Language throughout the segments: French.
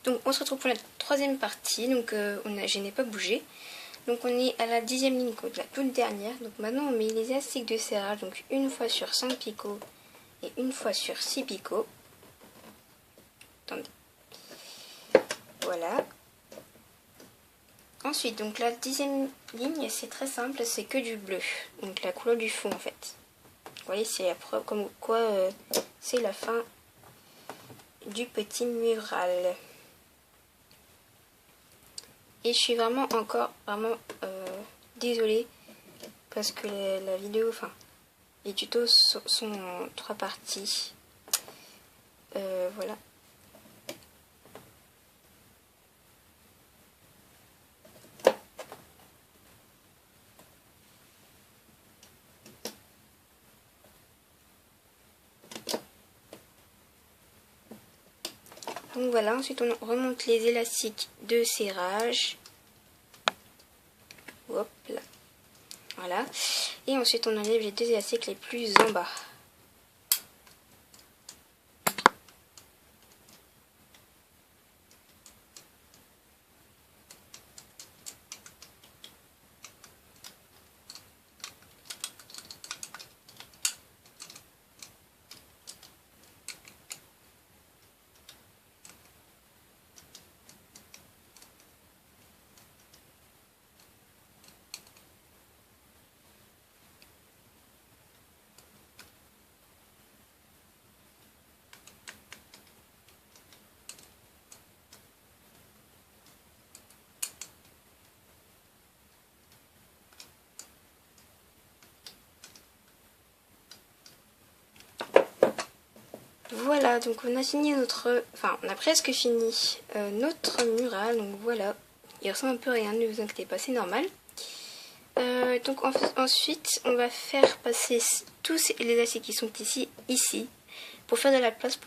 Donc on se retrouve pour la troisième partie, donc je n'ai pas bougé. Donc on est à la 10e ligne, donc la toute dernière. Donc maintenant on met les élastiques de serrage, donc une fois sur 5 picots et une fois sur 6 picots. Attendez. Voilà. Ensuite, donc la 10e ligne, c'est très simple, c'est que du bleu. Donc la couleur du fond en fait. Vous voyez, c'est la preuve comme quoi c'est la fin du petit mural. Et je suis vraiment désolée parce que la vidéo, enfin les tutos sont en 3 parties. Voilà. Donc voilà, ensuite on remonte les élastiques de serrage. Hop là. Voilà. Et ensuite on enlève les 2 élastiques les plus en bas. Voilà, donc on a fini on a presque fini notre mural, donc voilà. Il ressemble un peu à rien, ne vous inquiétez pas, c'est normal. Donc ensuite, on va faire passer tous les élastiques qui sont ici, pour faire de la place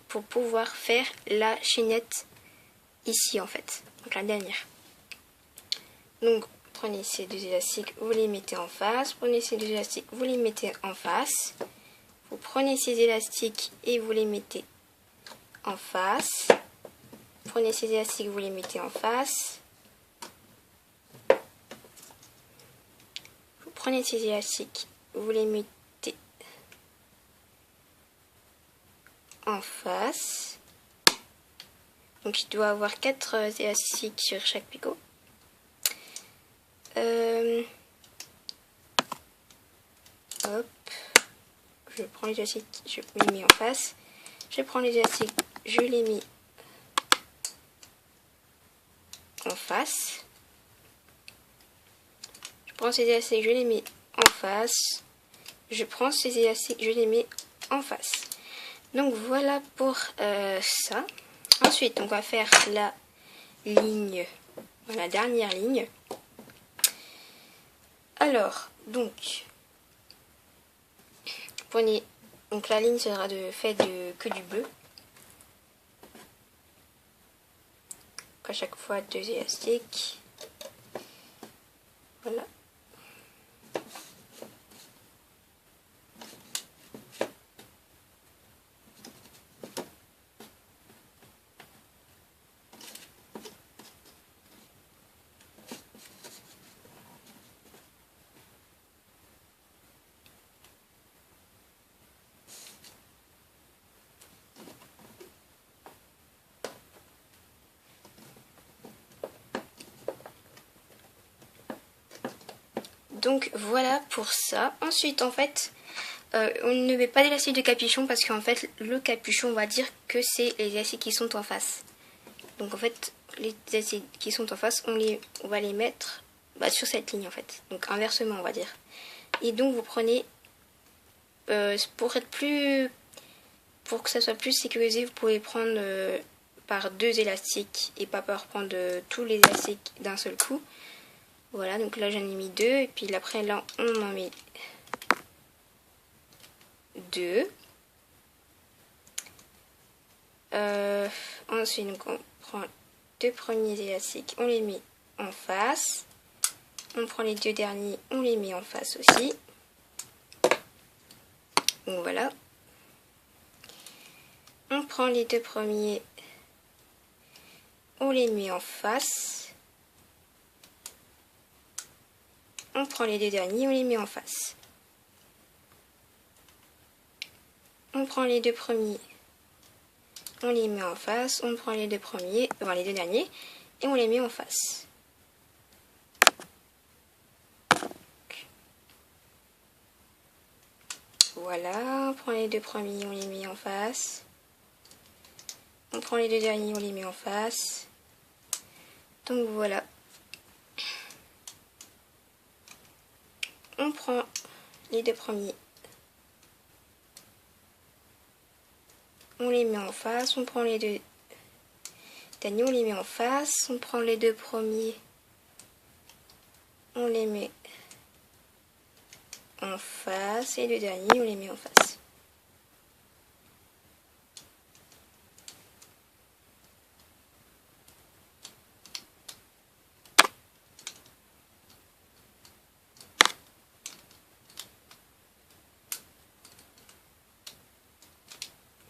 pour pouvoir faire la chaînette ici en fait, donc la dernière. Donc prenez ces 2 élastiques, vous les mettez en face, prenez ces 2 élastiques, vous les mettez en face. Vous prenez ces élastiques et vous les mettez en face. Prenez ces élastiques, vous les mettez en face. Vous prenez ces élastiques, vous les mettez en face. Donc il doit avoir 4 élastiques sur chaque picot. Hop. Je prends les élastiques, je les mets en face. Je prends les élastiques, je les mets en face. Je prends ces élastiques, je les mets en face. Je prends ces élastiques, je les mets en face. Donc voilà pour ça. Ensuite, on va faire la ligne, la dernière ligne. Alors, donc, prenez, donc la ligne sera faite que du bleu. À chaque fois 2 élastiques. Voilà. Donc voilà pour ça. Ensuite en fait on ne met pas d'élastique de capuchon parce qu'en fait le capuchon on va dire que c'est les élastiques qui sont en face. Donc en fait les élastiques qui sont en face on va les mettre sur cette ligne en fait. Donc inversement on va dire. Et donc vous prenez pour que ça soit plus sécurisé vous pouvez prendre par 2 élastiques et pas prendre tous les élastiques d'un seul coup. Voilà, donc là j'en ai mis 2 et puis après là on en met 2. Ensuite donc on prend 2 premiers élastiques, on les met en face. On prend les 2 derniers, on les met en face aussi. Donc voilà. On prend les 2 premiers on les met en face. On prend les deux derniers, on les met en face. On prend les deux premiers, on les met en face. On prend les deux premiers, enfin les deux derniers, et on les met en face. Voilà, on prend les deux premiers, on les met en face. On prend les deux derniers, on les met en face. Donc voilà. On prend les deux premiers. On les met en face. On prend les deux derniers, on les met en face. On prend les deux premiers. On les met en face. Et les deux derniers, on les met en face.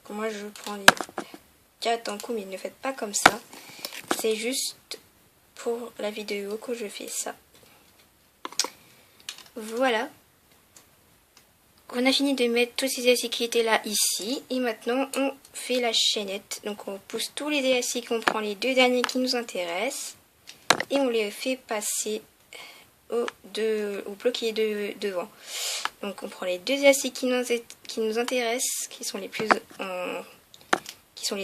Moi je prends les 4 en coup, mais ne le faites pas comme ça. C'est juste pour la vidéo que je fais ça. Voilà. On a fini de mettre tous ces élastiques qui étaient là ici. Et maintenant on fait la chaînette. Donc on pousse tous les élastiques, on prend les deux derniers qui nous intéressent. Et on les fait passer au bloqué devant. Donc on prend les deux élastiques qui nous intéressent, qui sont les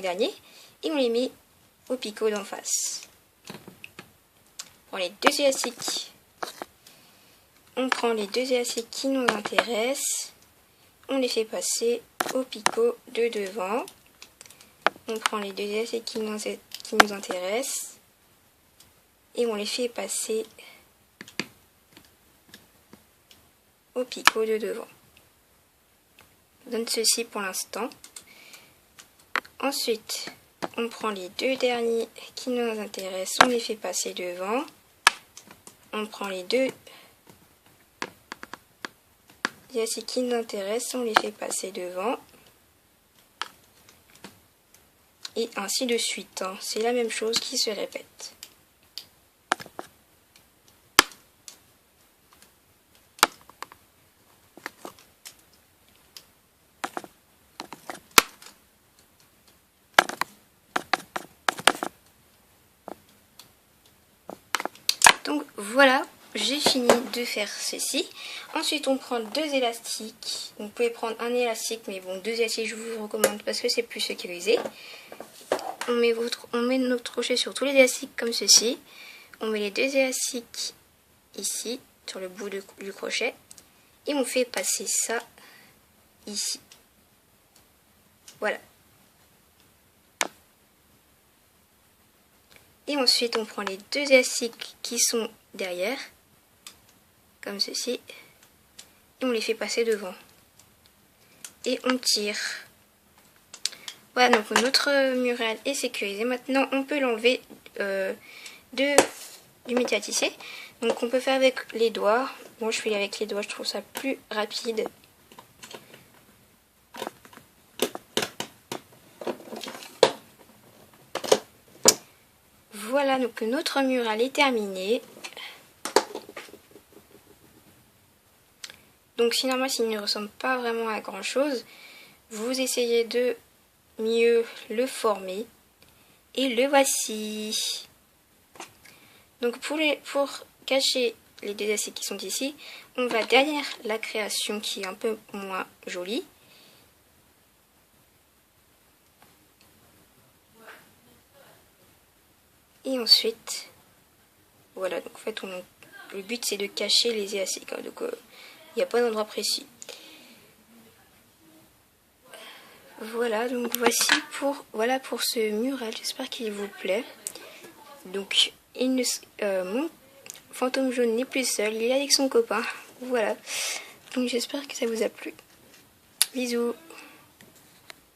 derniers, et on les met au picot d'en face. On prend les deux élastiques. On prend les deux élastiques qui nous intéressent. On les fait passer au picot de devant. On prend les deux élastiques qui nous intéressent. Et on les fait passer au picot de devant. Je donne ceci pour l'instant. Ensuite, on prend les deux derniers qui nous intéressent, on les fait passer devant. On prend les deux élastiques qui nous intéressent, on les fait passer devant. Et ainsi de suite. C'est la même chose qui se répète. Donc voilà, j'ai fini de faire ceci. Ensuite on prend deux élastiques. Vous pouvez prendre un élastique, mais bon, deux élastiques je vous recommande parce que c'est plus sécurisé. On met notre crochet sur tous les élastiques comme ceci. On met les deux élastiques ici, sur le bout du crochet. Et on fait passer ça ici. Voilà. Et ensuite, on prend les deux élastiques qui sont derrière, comme ceci, et on les fait passer devant. Et on tire. Voilà, donc notre mural est sécurisé. Maintenant, on peut l'enlever du métier à tisser. Donc, on peut faire avec les doigts. Moi, je fais avec les doigts, je trouve ça plus rapide. Voilà, donc notre mural est terminé. Donc si normalement s'il ne ressemble pas vraiment à grand chose, vous essayez de mieux le former. Et le voici. Donc pour cacher les deux élastiques qui sont ici, on va derrière la création qui est un peu moins jolie. Et ensuite, voilà, donc en fait le but c'est de cacher les élastiques, donc il n'y a pas d'endroit précis. Voilà, donc voici pour ce mural, j'espère qu'il vous plaît. Donc mon fantôme jaune n'est plus seul, il est avec son copain, voilà. Donc j'espère que ça vous a plu. Bisous.